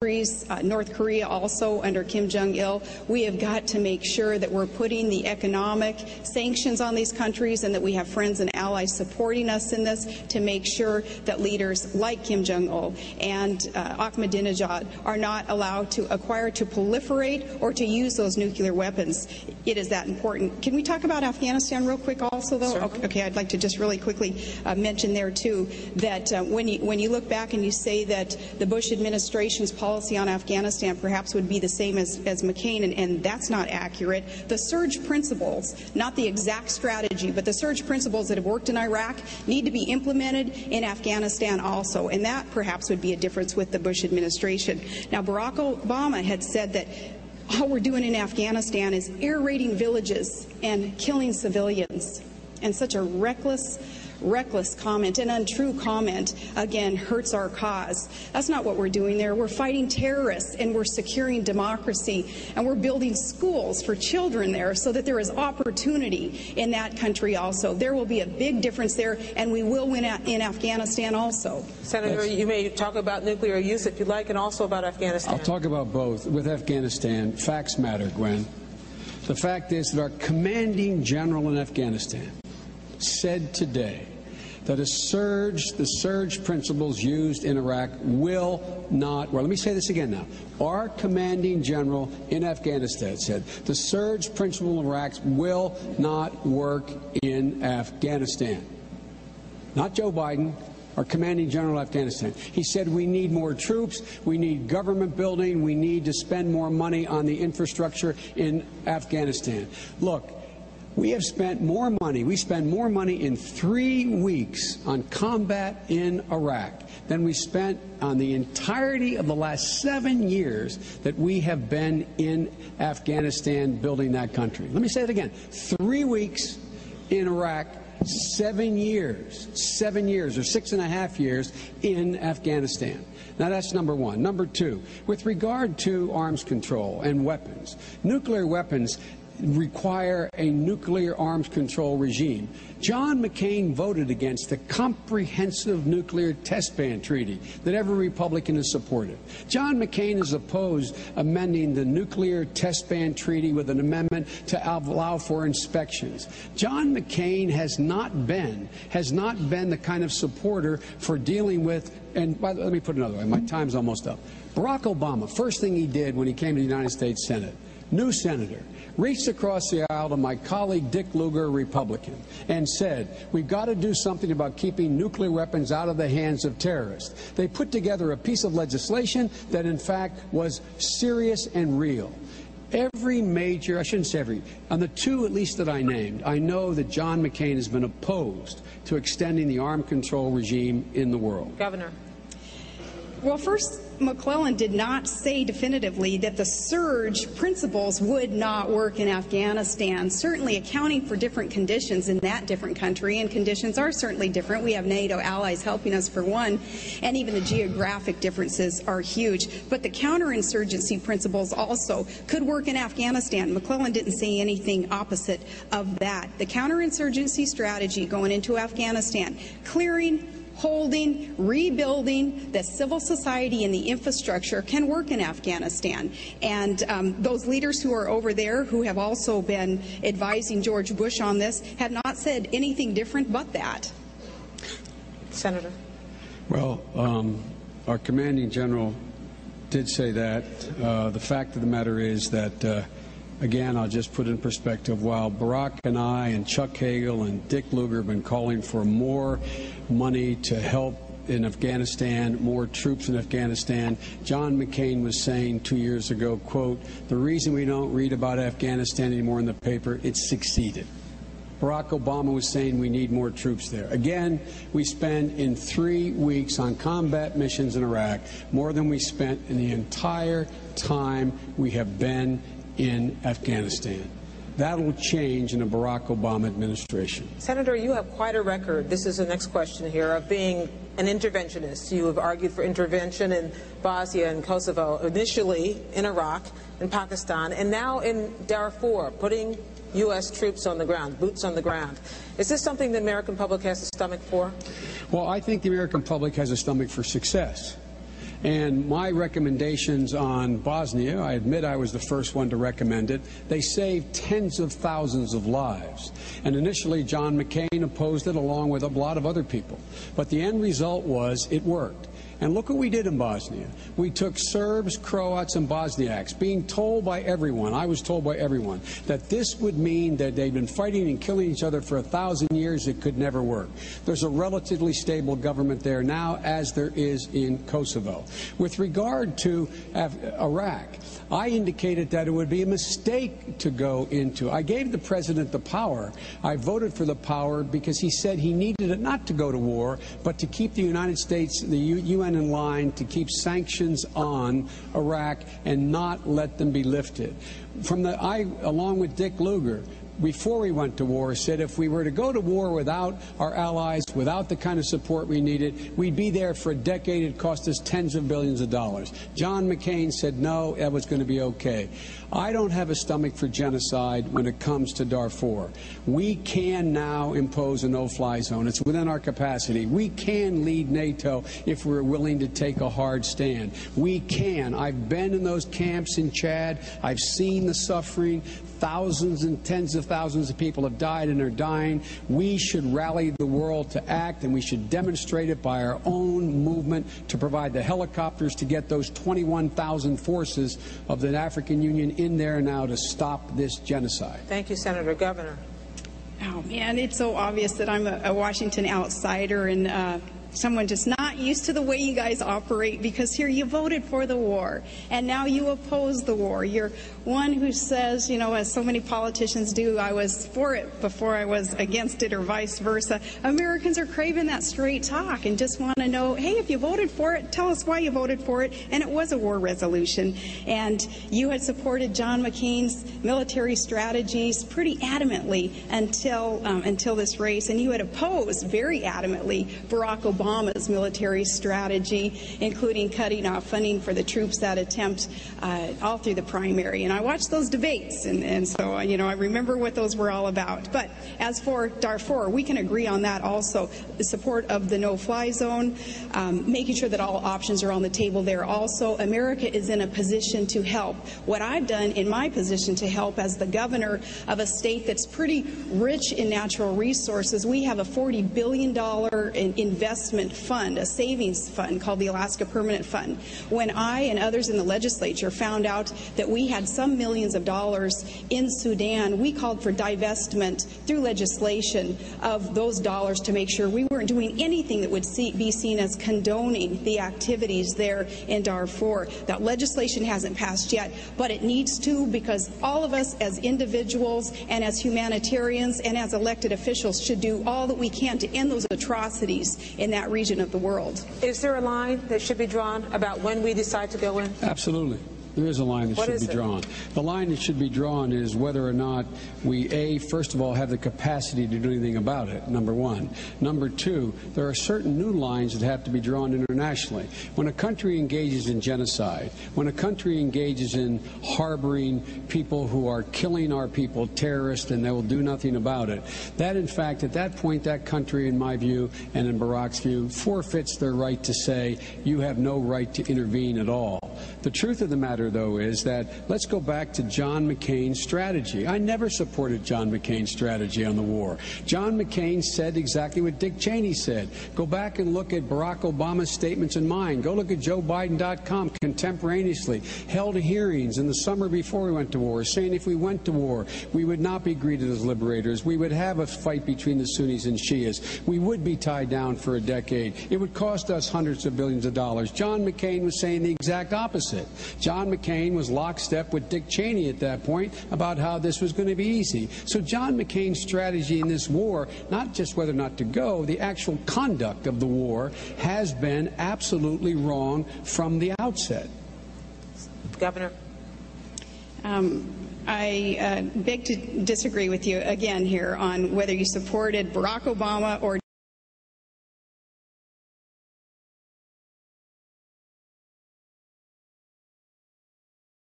North Korea also under Kim Jong-il, we have got to make sure that we're putting the economic sanctions on these countries and that we have friends and allies supporting us in this to make sure that leaders like Kim Jong-il and Ahmadinejad are not allowed to acquire, to proliferate, or to use those nuclear weapons. It is that important. Can we talk about Afghanistan real quick also, though? Certainly. Okay, I'd like to just really quickly mention there, too, that when you look back and you say that the Bush administration's policy on Afghanistan perhaps would be the same as McCain, and that's not accurate. The surge principles, not the exact strategy, but the surge principles that have worked in Iraq need to be implemented in Afghanistan also, and that perhaps would be a difference with the Bush administration. Now, Barack Obama had said that all we're doing in Afghanistan is air-raiding villages and killing civilians, and such a reckless comment, an untrue comment, again, hurts our cause. That's not what we're doing there. We're fighting terrorists, and we're securing democracy, and we're building schools for children there so that there is opportunity in that country also. There will be a big difference there, and we will win in Afghanistan also. Senator, you may talk about nuclear use if you'd like, and also about Afghanistan. I'll talk about both. With Afghanistan, facts matter, Gwen. The fact is that our commanding general in Afghanistan said today that the surge principles used in Iraq will not, well, let me say this again now. Our commanding general in Afghanistan said the surge principle in Iraq will not work in Afghanistan. Not Joe Biden, our commanding general of Afghanistan. He said we need more troops, we need government building, we need to spend more money on the infrastructure in Afghanistan. Look, we have spent more money, we spend more money in 3 weeks on combat in Iraq than we spent on the entirety of the last 7 years that we have been in Afghanistan building that country. Let me say it again. 3 weeks in Iraq, 7 years or 6.5 years in Afghanistan. Now, that's number one. Number two, with regard to arms control and weapons, nuclear weapons require a nuclear arms control regime. John McCain voted against the comprehensive nuclear test ban treaty that every Republican has supported. John McCain has opposed amending the nuclear test ban treaty with an amendment to allow for inspections. John McCain has not been the kind of supporter for dealing with, and let me put it another way, my time's almost up. Barack Obama, first thing he did when he came to the United States Senate, new senator, reached across the aisle to my colleague Dick Lugar, a Republican, and said, we've got to do something about keeping nuclear weapons out of the hands of terrorists. They put together a piece of legislation that, in fact, was serious and real. Every major, I shouldn't say every, on the two at least that I named, I know that John McCain has been opposed to extending the arms control regime in the world. Governor. Well, first, McClellan did not say definitively that the surge principles would not work in Afghanistan, certainly accounting for different conditions in that different country, and conditions are certainly different. We have NATO allies helping us for one, and even the geographic differences are huge. But the counterinsurgency principles also could work in Afghanistan. McClellan didn't say anything opposite of that. The counterinsurgency strategy going into Afghanistan, clearing, holding, rebuilding the civil society and the infrastructure can work in Afghanistan. And those leaders who are over there, who have also been advising George Bush on this, have not said anything different but that. Senator. Well, our commanding general did say that. The fact of the matter is that again, I'll just put in perspective, while Barack and I and Chuck Hagel and Dick Lugar have been calling for more money to help in Afghanistan, more troops in Afghanistan, John McCain was saying 2 years ago, quote, the reason we don't read about Afghanistan anymore in the paper, it's succeeded. Barack Obama was saying we need more troops there. Again, we spend in 3 weeks on combat missions in Iraq more than we spent in the entire time we have been in Afghanistan. That'll change in a Barack Obama administration. Senator, you have quite a record, this is the next question here, of being an interventionist. You have argued for intervention in Bosnia and Kosovo, initially in Iraq and Pakistan, and now in Darfur, putting U.S. troops on the ground, boots on the ground. Is this something the American public has a stomach for? Well, I think the American public has a stomach for success. And my recommendations on Bosnia, I admit I was the first one to recommend it, they saved tens of thousands of lives. And initially John McCain opposed it along with a lot of other people. But the end result was it worked. And look what we did in Bosnia. We took Serbs, Croats, and Bosniaks, being told by everyone, I was told by everyone, that this would mean that they'd been fighting and killing each other for 1,000 years. It could never work. There's a relatively stable government there now, as there is in Kosovo. With regard to Iraq, I indicated that it would be a mistake to go into. I gave the president the power. I voted for the power because he said he needed it not to go to war, but to keep the United States, the UN in line, to keep sanctions on Iraq and not let them be lifted. I, along with Dick Lugar, before we went to war, said if we were to go to war without our allies, without the kind of support we needed, we'd be there for a decade. It'd cost us tens of billions of dollars. John McCain said no, that was going to be okay. I don't have a stomach for genocide when it comes to Darfur. We can now impose a no-fly zone. It's within our capacity. We can lead NATO if we're willing to take a hard stand. We can. I've been in those camps in Chad. I've seen the suffering. Thousands and tens of thousands of people have died and are dying. We should rally the world to act, and we should demonstrate it by our own movement to provide the helicopters to get those 21,000 forces of the African Union in there now to stop this genocide. Thank you, Senator. Governor. Oh, man, it's so obvious that I'm a Washington outsider and someone just not used to the way you guys operate, because here you voted for the war and now you oppose the war. You're one who says, you know, as so many politicians do, I was for it before I was against it, or vice versa. Americans are craving that straight talk and just want to know, hey, if you voted for it, tell us why you voted for it. And it was a war resolution. And you had supported John McCain's military strategies pretty adamantly until this race. And you had opposed very adamantly Barack Obama's military strategy, including cutting off funding for the troops that attempt all through the primary. And I watched those debates, and so, you know, I remember what those were all about. But as for Darfur, we can agree on that also. The support of the no-fly zone, making sure that all options are on the table there also. America is in a position to help. What I've done in my position to help as the governor of a state that's pretty rich in natural resources, we have a $40 billion investment fund, a savings fund called the Alaska Permanent Fund. When I and others in the legislature found out that we had some millions of dollars in Sudan, we called for divestment through legislation of those dollars to make sure we weren't doing anything that would be seen as condoning the activities there in Darfur. That legislation hasn't passed yet, but it needs to, because all of us as individuals and as humanitarians and as elected officials should do all that we can to end those atrocities in that region of the world. Is there a line that should be drawn about when we decide to go in? Absolutely. There is a line that should be drawn. The line that should be drawn is whether or not we, first of all, have the capacity to do anything about it, number one. Number two, there are certain new lines that have to be drawn internationally. When a country engages in genocide, when a country engages in harboring people who are killing our people, terrorists, and they will do nothing about it, that, in fact, at that point, that country, in my view, and in Barack's view, forfeits their right to say, you have no right to intervene at all. The truth of the matter, though, is that let's go back to John McCain's strategy. I never supported John McCain's strategy on the war. John McCain said exactly what Dick Cheney said. Go back and look at Barack Obama's statements and mine. Go look at JoeBiden.com contemporaneously. Held hearings in the summer before we went to war, saying if we went to war, we would not be greeted as liberators. We would have a fight between the Sunnis and Shias. We would be tied down for a decade. It would cost us hundreds of billions of dollars. John McCain was saying the exact opposite. John McCain was lockstep with Dick Cheney at that point about how this was going to be easy. So John McCain's strategy in this war, not just whether or not to go, the actual conduct of the war has been absolutely wrong from the outset. Governor. I beg to disagree with you again here on whether you supported Barack Obama or